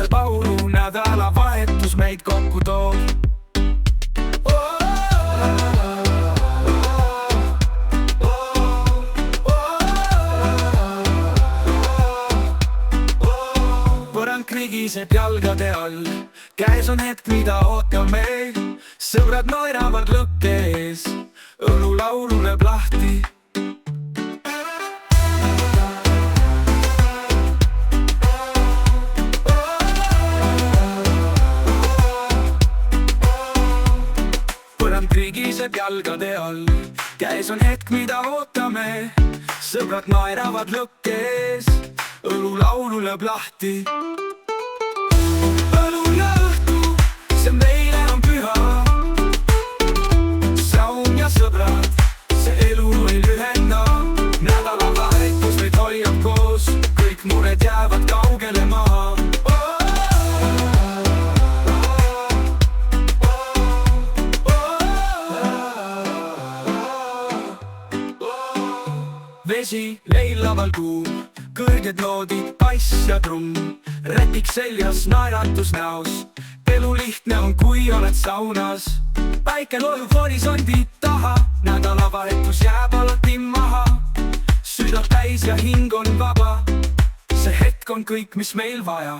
see laulu nädalavahetus meid kokku toob. Põrand krigiseb jalgade all, käes on hetk, mida ootame. Sõbrad naeravad lõkke ees, õlulaulu lööb lahti. Põrand krigiseb jalgade all, käes on hetk, mida ootame. Sõbrad naeravad lõkke ees, õlulaulu lööb lahti. Õlu ja õhtu, see meile on püha. Saun ja sõbrad, see elu ei lühenda. Nädalavahetus meid hoiab koos, kõik mured jäävad kaugele maha. Vesi leilaval kuum, kõrged noodid, bass ja trumm. Rätik seljas, naeratus näos, elu lihtne on, kui oled saunas. Päike loojub horisondi taha, nädalavahetus jääb alati maha. Süda täis ja hing on vaba, see hetk on kõik, mis meil vaja.